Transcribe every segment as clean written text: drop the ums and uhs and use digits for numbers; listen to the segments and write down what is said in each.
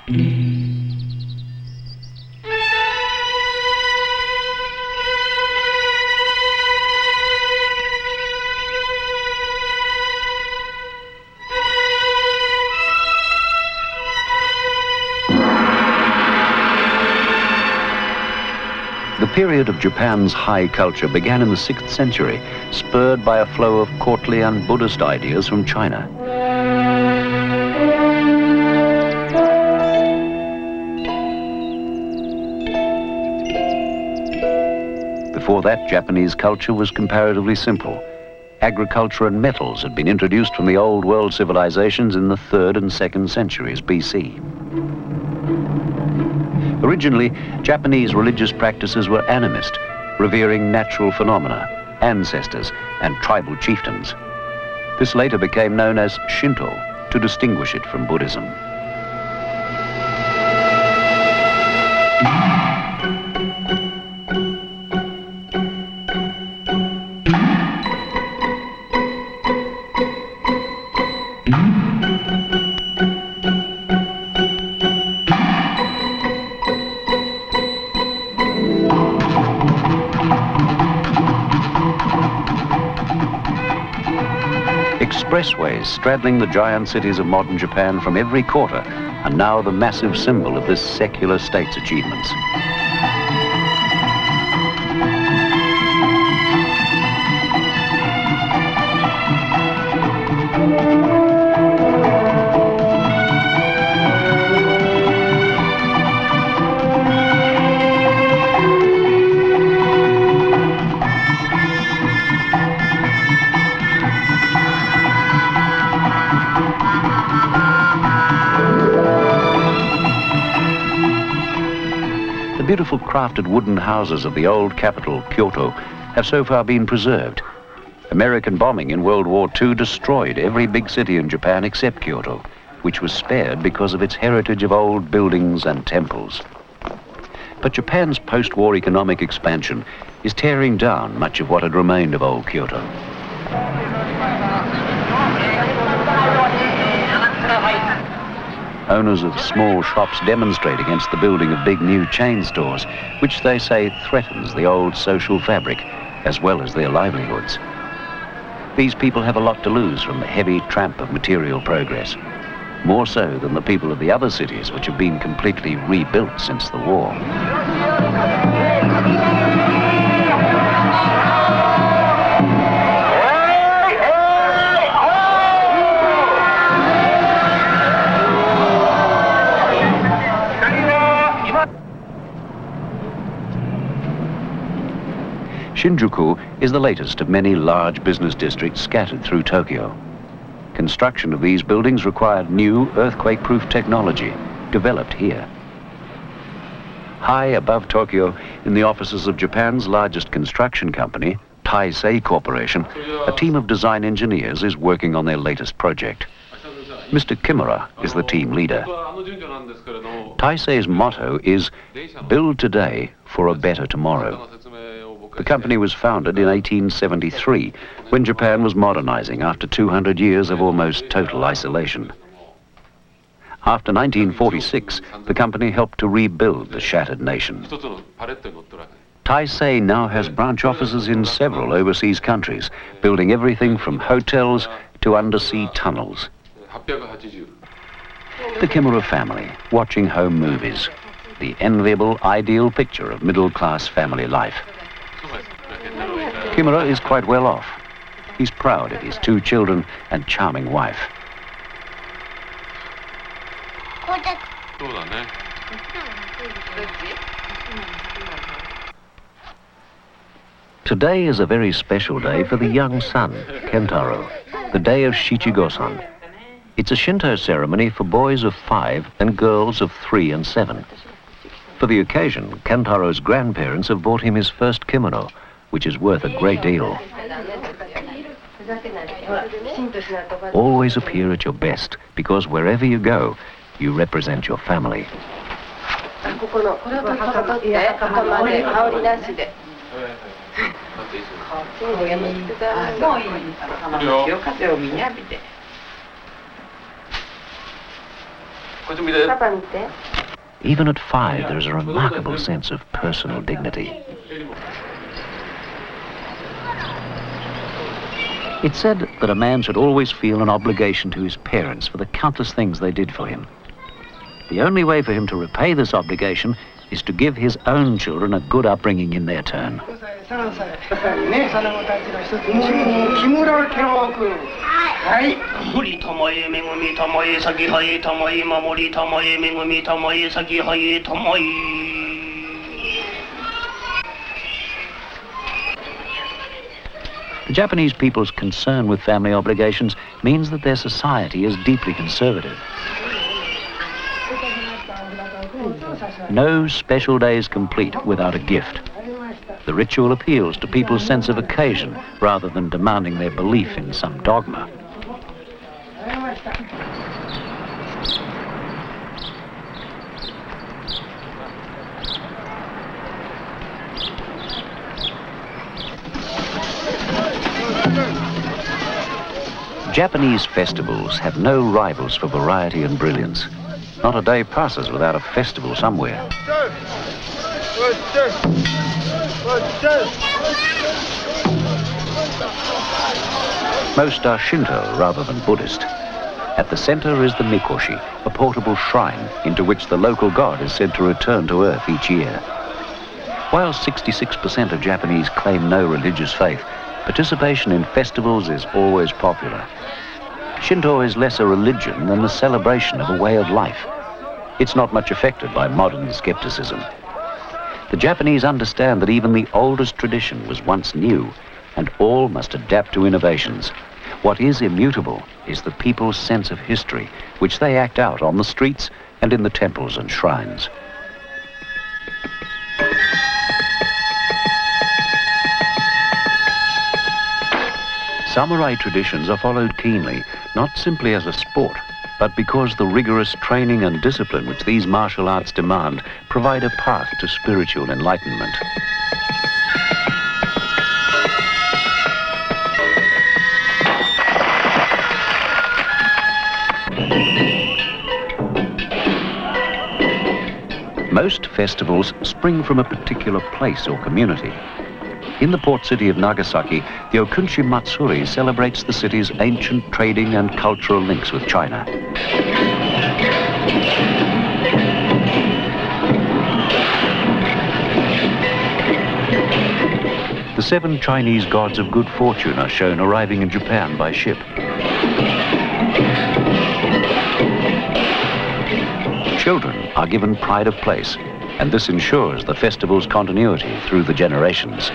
The period of Japan's high culture began in the 6th century, spurred by a flow of courtly and Buddhist ideas from China. Before that, Japanese culture was comparatively simple. Agriculture and metals had been introduced from the old world civilizations in the 3rd and 2nd centuries BC. Originally, Japanese religious practices were animist, revering natural phenomena, ancestors, and tribal chieftains. This later became known as Shinto to distinguish it from Buddhism. Expressways straddling the giant cities of modern Japan from every quarter are now the massive symbol of this secular state's achievements. The beautiful crafted wooden houses of the old capital, Kyoto, have so far been preserved. American bombing in World War II destroyed every big city in Japan except Kyoto, which was spared because of its heritage of old buildings and temples. But Japan's post-war economic expansion is tearing down much of what had remained of old Kyoto. Owners of small shops demonstrate against the building of big new chain stores, which they say threatens the old social fabric, as well as their livelihoods. These people have a lot to lose from the heavy tramp of material progress, more so than the people of the other cities which have been completely rebuilt since the war. Shinjuku is the latest of many large business districts scattered through Tokyo. Construction of these buildings required new earthquake-proof technology developed here. High above Tokyo, in the offices of Japan's largest construction company, Taisei Corporation, a team of design engineers is working on their latest project. Mr. Kimura is the team leader. Taisei's motto is, "Build today for a better tomorrow." The company was founded in 1873, when Japan was modernizing after 200 years of almost total isolation. After 1946, the company helped to rebuild the shattered nation. Taisei now has branch offices in several overseas countries, building everything from hotels to undersea tunnels. The Kimura family, watching home movies, the enviable, ideal picture of middle-class family life. Kimura is quite well off. He's proud of his 2 children and charming wife. Today is a very special day for the young son, Kentaro, the day of Shichigo-san. It's a Shinto ceremony for boys of 5 and girls of 3 and 7. For the occasion, Kentaro's grandparents have bought him his first kimono, which is worth a great deal. Always appear at your best, because wherever you go, you represent your family. Even at 5, there is a remarkable sense of personal dignity. It's said that a man should always feel an obligation to his parents for the countless things they did for him. The only way for him to repay this obligation is to give his own children a good upbringing in their turn. The Japanese people's concern with family obligations means that their society is deeply conservative. No special day is complete without a gift. The ritual appeals to people's sense of occasion rather than demanding their belief in some dogma. Japanese festivals have no rivals for variety and brilliance. Not a day passes without a festival somewhere. Most are Shinto rather than Buddhist. At the center is the Mikoshi, a portable shrine into which the local god is said to return to Earth each year. While 66% of Japanese claim no religious faith, participation in festivals is always popular. Shinto is less a religion than the celebration of a way of life. It's not much affected by modern skepticism. The Japanese understand that even the oldest tradition was once new, and all must adapt to innovations. What is immutable is the people's sense of history, which they act out on the streets and in the temples and shrines. Samurai traditions are followed keenly, not simply as a sport, but because the rigorous training and discipline which these martial arts demand provide a path to spiritual enlightenment. Most festivals spring from a particular place or community. In the port city of Nagasaki, the Okunshi Matsuri celebrates the city's ancient trading and cultural links with China. The 7 Chinese gods of good fortune are shown arriving in Japan by ship. Children are given pride of place, and this ensures the festival's continuity through the generations.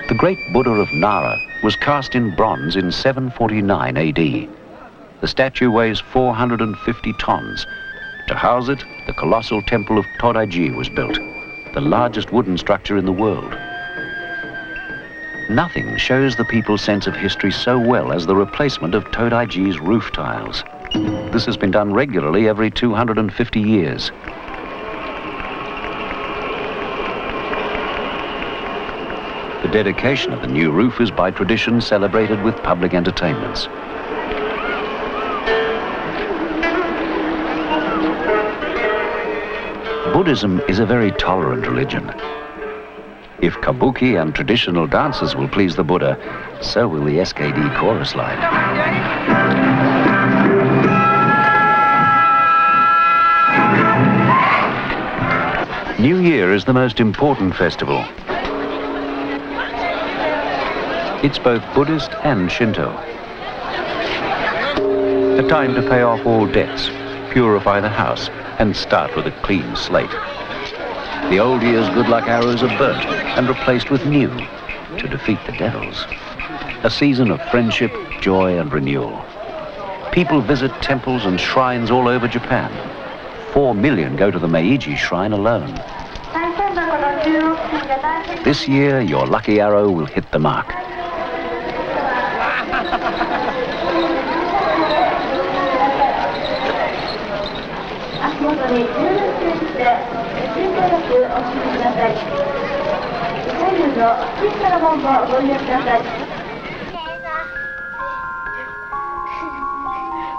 The great Buddha of Nara was cast in bronze in 749 AD. The statue weighs 450 tons. To house it, the colossal temple of Todaiji was built, the largest wooden structure in the world. Nothing shows the people's sense of history so well as the replacement of Todaiji's roof tiles. This has been done regularly every 250 years. The dedication of the new roof is by tradition celebrated with public entertainments. Buddhism is a very tolerant religion. If kabuki and traditional dances will please the Buddha, so will the SKD chorus line. New Year is the most important festival. It's both Buddhist and Shinto. A time to pay off all debts, purify the house, and start with a clean slate. The old year's good luck arrows are burnt and replaced with new to defeat the devils. A season of friendship, joy, and renewal. People visit temples and shrines all over Japan. 4 million go to the Meiji Shrine alone. This year, your lucky arrow will hit the mark.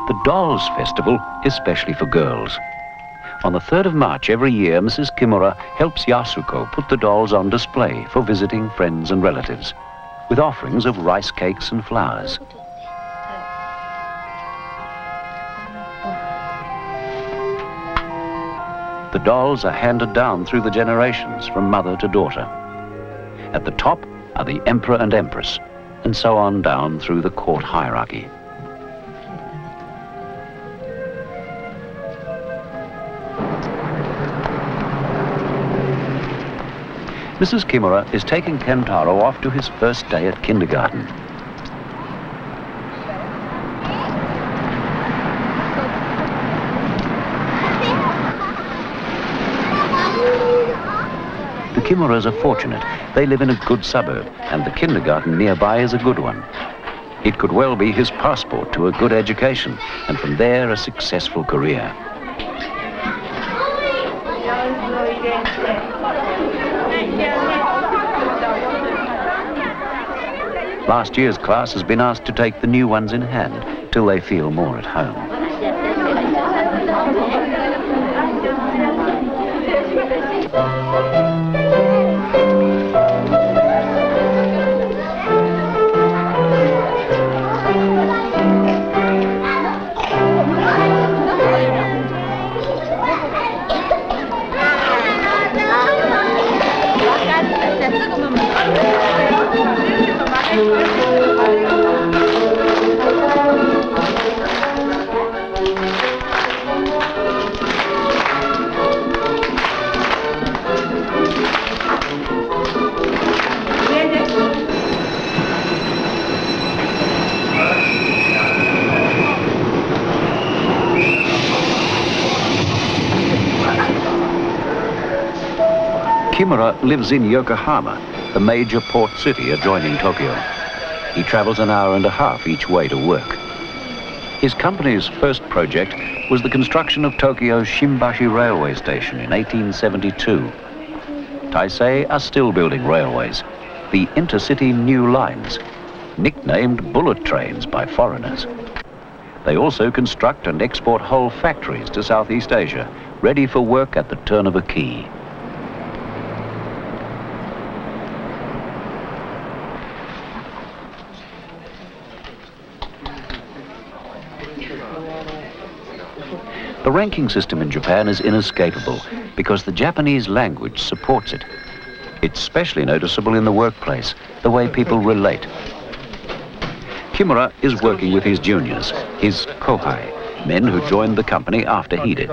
The Dolls Festival is specially for girls. On the 3rd of March every year, Mrs. Kimura helps Yasuko put the dolls on display for visiting friends and relatives, with offerings of rice cakes and flowers. The dolls are handed down through the generations from mother to daughter. At the top are the Emperor and Empress, and so on down through the court hierarchy. Mrs. Kimura is taking Kentaro off to his first day at kindergarten. The Kimuras are fortunate. They live in a good suburb, and the kindergarten nearby is a good one. It could well be his passport to a good education, and from there a successful career. Last year's class has been asked to take the new ones in hand till they feel more at home. Kimura lives in Yokohama, the major port city adjoining Tokyo. He travels an hour and a half each way to work. His company's first project was the construction of Tokyo's Shimbashi railway station in 1872. Taisei are still building railways, the intercity new lines, nicknamed bullet trains by foreigners. They also construct and export whole factories to Southeast Asia, ready for work at the turn of a key. The ranking system in Japan is inescapable because the Japanese language supports it. It's especially noticeable in the workplace, the way people relate. Kimura is working with his juniors, his kohai, men who joined the company after he did.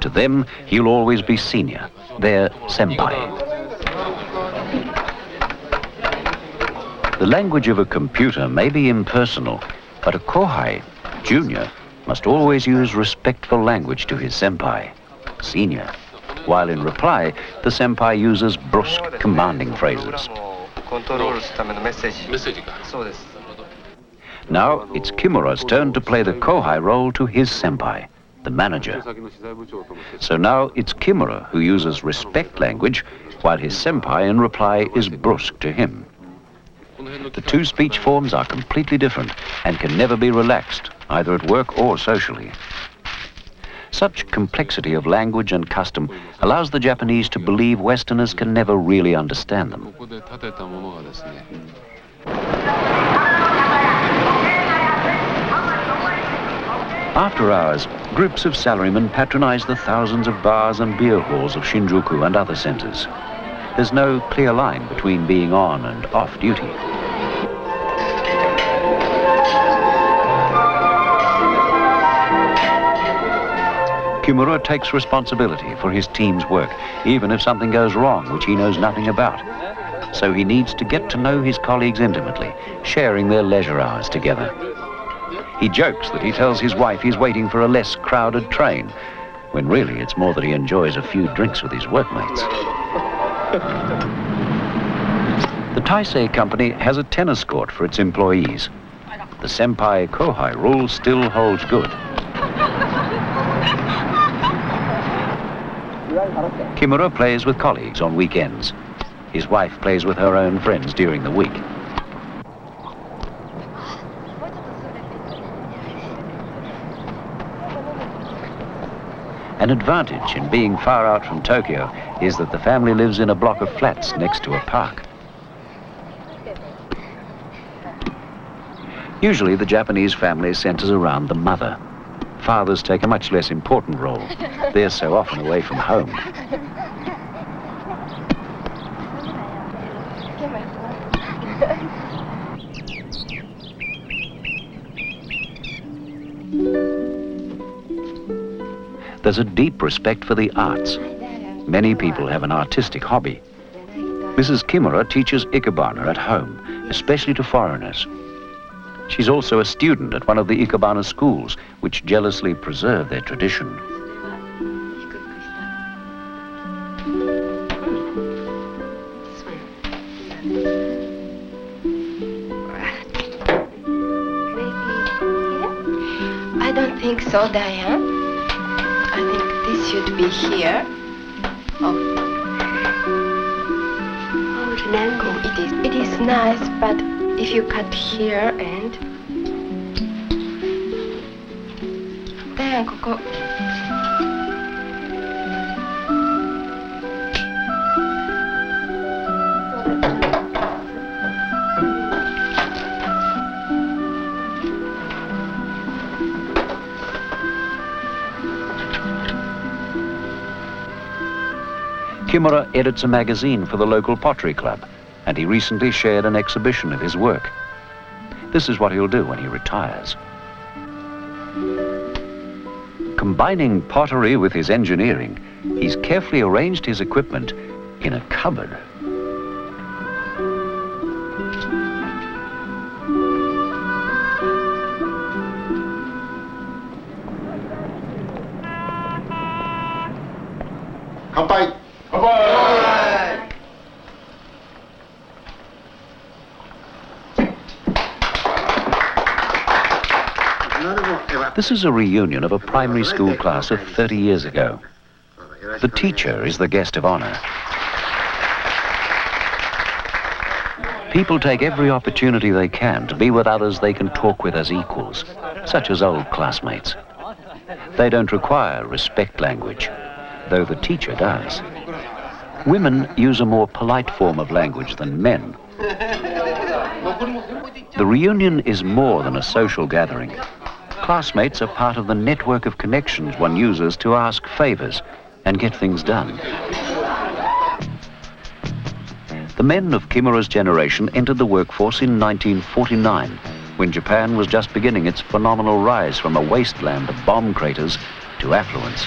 To them, he'll always be senior, their senpai. The language of a computer may be impersonal, but a kohai, junior, must always use respectful language to his senpai, senior, while in reply, the senpai uses brusque, commanding phrases. Now, it's Kimura's turn to play the kohai role to his senpai, the manager. So now it's Kimura who uses respect language, while his senpai in reply is brusque to him. The two speech forms are completely different and can never be relaxed, either at work or socially. Such complexity of language and custom allows the Japanese to believe Westerners can never really understand them. After hours, groups of salarymen patronize the thousands of bars and beer halls of Shinjuku and other centers. There's no clear line between being on and off duty. Kimura takes responsibility for his team's work, even if something goes wrong which he knows nothing about. So he needs to get to know his colleagues intimately, sharing their leisure hours together. He jokes that he tells his wife he's waiting for a less crowded train, when really it's more that he enjoys a few drinks with his workmates. The Taisei company has a tennis court for its employees. The senpai-kohai rule still holds good. Kimura plays with colleagues on weekends. His wife plays with her own friends during the week. An advantage in being far out from Tokyo is that the family lives in a block of flats next to a park. Usually the Japanese family centers around the mother. Fathers take a much less important role. They're so often away from home. There's a deep respect for the arts. Many people have an artistic hobby. Mrs. Kimura teaches ikebana at home, especially to foreigners. She's also a student at one of the ikebana schools, which jealously preserve their tradition. I don't think so, Diane. I think this should be here. Oh, it is nice, but if you cut here and then ここ. Kimura edits a magazine for the local pottery club, and he recently shared an exhibition of his work. This is what he'll do when he retires. Combining pottery with his engineering, he's carefully arranged his equipment in a cupboard. Kanpai! This is a reunion of a primary school class of 30 years ago. The teacher is the guest of honor. People take every opportunity they can to be with others they can talk with as equals, such as old classmates. They don't require respect language, though the teacher does. Women use a more polite form of language than men. The reunion is more than a social gathering. Classmates are part of the network of connections one uses to ask favors and get things done. The men of Kimura's generation entered the workforce in 1949, when Japan was just beginning its phenomenal rise from a wasteland of bomb craters to affluence.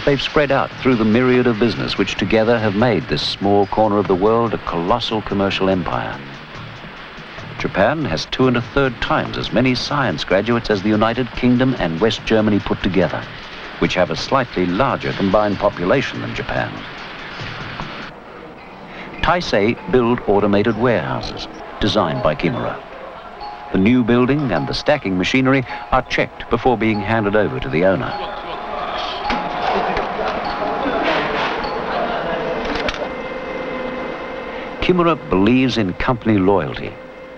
They've spread out through the myriad of business which together have made this small corner of the world a colossal commercial empire. Japan has 2 1/3 times as many science graduates as the United Kingdom and West Germany put together, which have a slightly larger combined population than Japan. Taisei build automated warehouses, designed by Kimura. The new building and the stacking machinery are checked before being handed over to the owner. Kimura believes in company loyalty,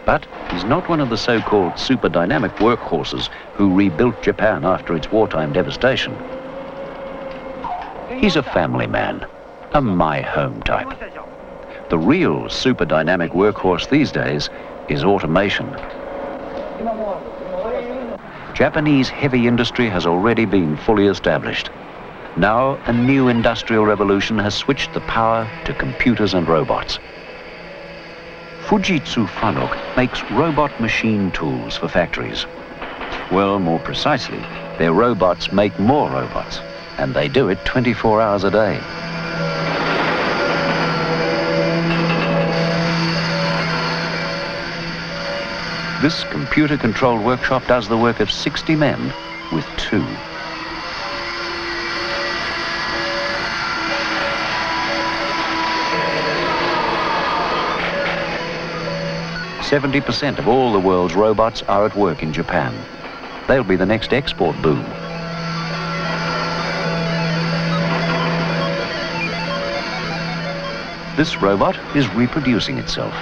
but he's not one of the so-called super dynamic workhorses who rebuilt Japan after its wartime devastation. He's a family man, a my home type. The real super dynamic workhorse these days is automation. Japanese heavy industry has already been fully established. Now a new industrial revolution has switched the power to computers and robots. Fujitsu Fanuc makes robot machine tools for factories. Well, more precisely, their robots make more robots, and they do it 24 hours a day. This computer-controlled workshop does the work of 60 men with 2. 70% of all the world's robots are at work in Japan. They'll be the next export boom. This robot is reproducing itself.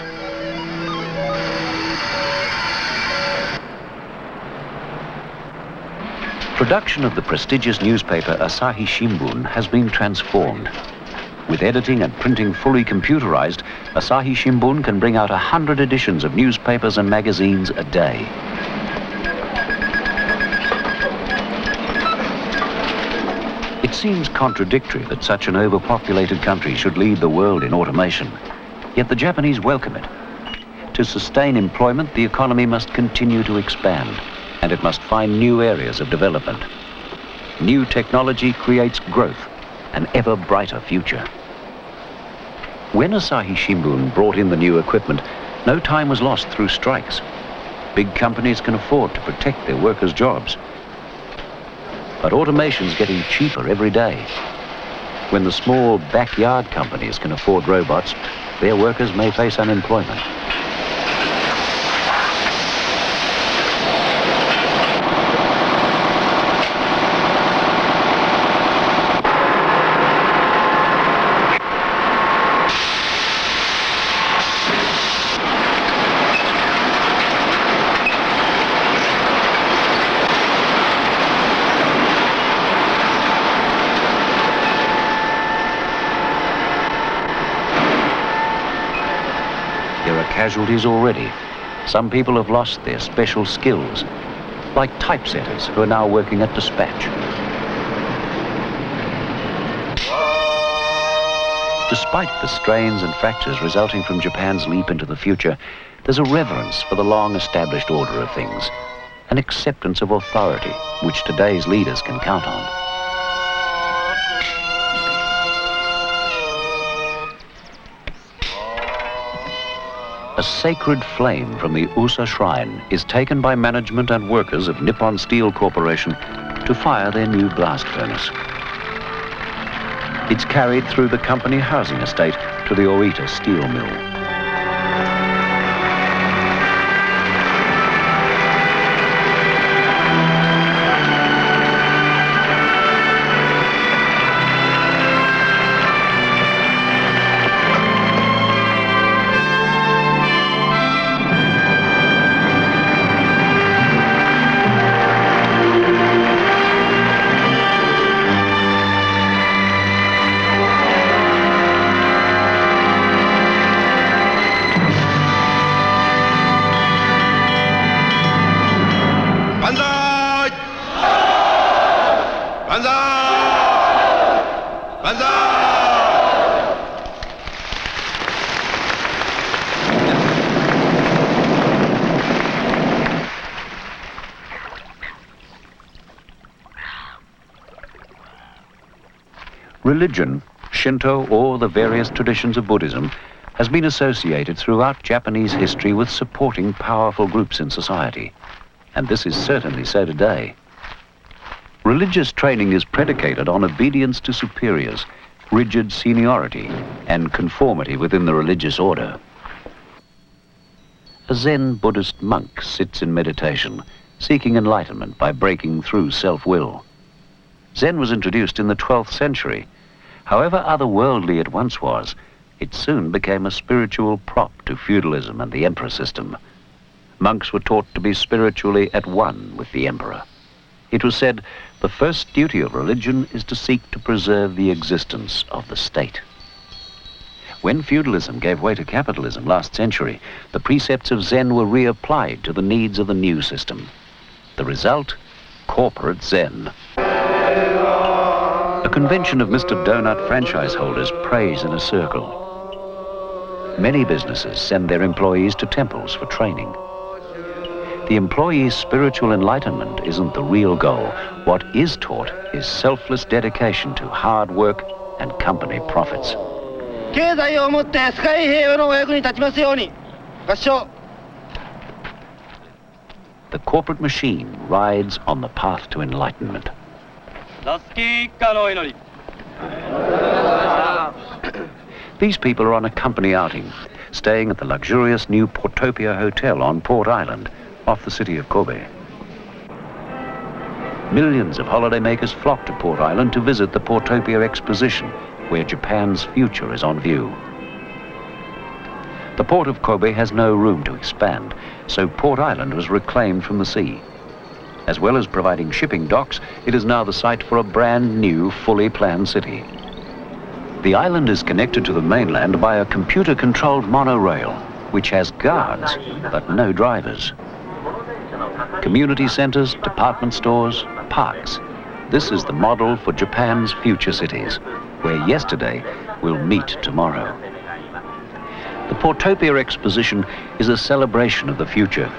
Production of the prestigious newspaper Asahi Shimbun has been transformed. With editing and printing fully computerized, Asahi Shimbun can bring out 100 editions of newspapers and magazines a day. It seems contradictory that such an overpopulated country should lead the world in automation. Yet the Japanese welcome it. To sustain employment, the economy must continue to expand, and it must find new areas of development. New technology creates growth, an ever brighter future. When Asahi Shimbun brought in the new equipment, no time was lost through strikes. Big companies can afford to protect their workers' jobs. But automation's getting cheaper every day. When the small backyard companies can afford robots, their workers may face unemployment. Casualties already. Some people have lost their special skills, like typesetters who are now working at dispatch. Despite the strains and fractures resulting from Japan's leap into the future, there's a reverence for the long-established order of things, an acceptance of authority which today's leaders can count on. A sacred flame from the Usa Shrine is taken by management and workers of Nippon Steel Corporation to fire their new blast furnace. It's carried through the company housing estate to the Oita steel mill. Religion, Shinto, or the various traditions of Buddhism, has been associated throughout Japanese history with supporting powerful groups in society. And this is certainly so today. Religious training is predicated on obedience to superiors, rigid seniority, and conformity within the religious order. A Zen Buddhist monk sits in meditation, seeking enlightenment by breaking through self-will. Zen was introduced in the 12th century. However otherworldly it once was, it soon became a spiritual prop to feudalism and the emperor system. Monks were taught to be spiritually at one with the emperor. It was said, the first duty of religion is to seek to preserve the existence of the state. When feudalism gave way to capitalism last century, the precepts of Zen were reapplied to the needs of the new system. The result? Corporate Zen. A convention of Mr. Donut franchise holders prays in a circle. Many businesses send their employees to temples for training. The employee's spiritual enlightenment isn't the real goal. What is taught is selfless dedication to hard work and company profits. The corporate machine rides on the path to enlightenment. These people are on a company outing, staying at the luxurious new Portopia Hotel on Port Island, off the city of Kobe. Millions of holidaymakers flock to Port Island to visit the Portopia Exposition, where Japan's future is on view. The port of Kobe has no room to expand, so Port Island was reclaimed from the sea. As well as providing shipping docks, it is now the site for a brand new, fully planned city. The island is connected to the mainland by a computer-controlled monorail, which has guards, but no drivers. Community centers, department stores, parks. This is the model for Japan's future cities, where yesterday will meet tomorrow. The Portopia exposition is a celebration of the future.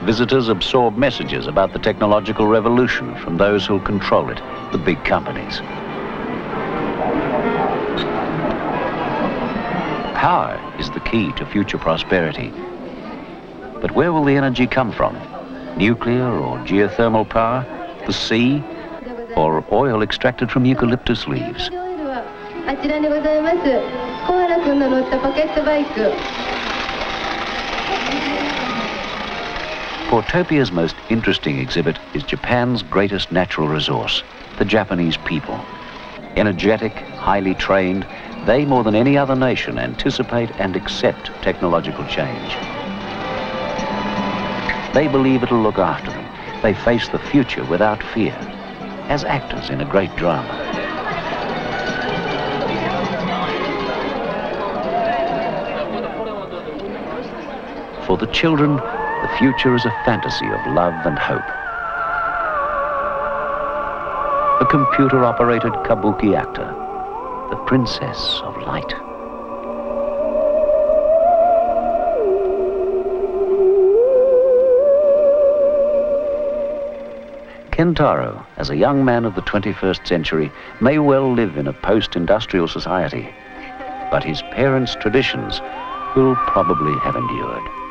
Visitors absorb messages about the technological revolution from those who'll control it, the big companies. Power is the key to future prosperity. But where will the energy come from? Nuclear or geothermal power? The sea? Or oil extracted from eucalyptus leaves? Portopia's most interesting exhibit is Japan's greatest natural resource, the Japanese people. Energetic, highly trained, they more than any other nation anticipate and accept technological change. They believe it'll look after them. They face the future without fear, as actors in a great drama. For the children, the future is a fantasy of love and hope. A computer-operated kabuki actor, the Princess of Light. Kentaro, as a young man of the 21st century, may well live in a post-industrial society, but his parents' traditions will probably have endured.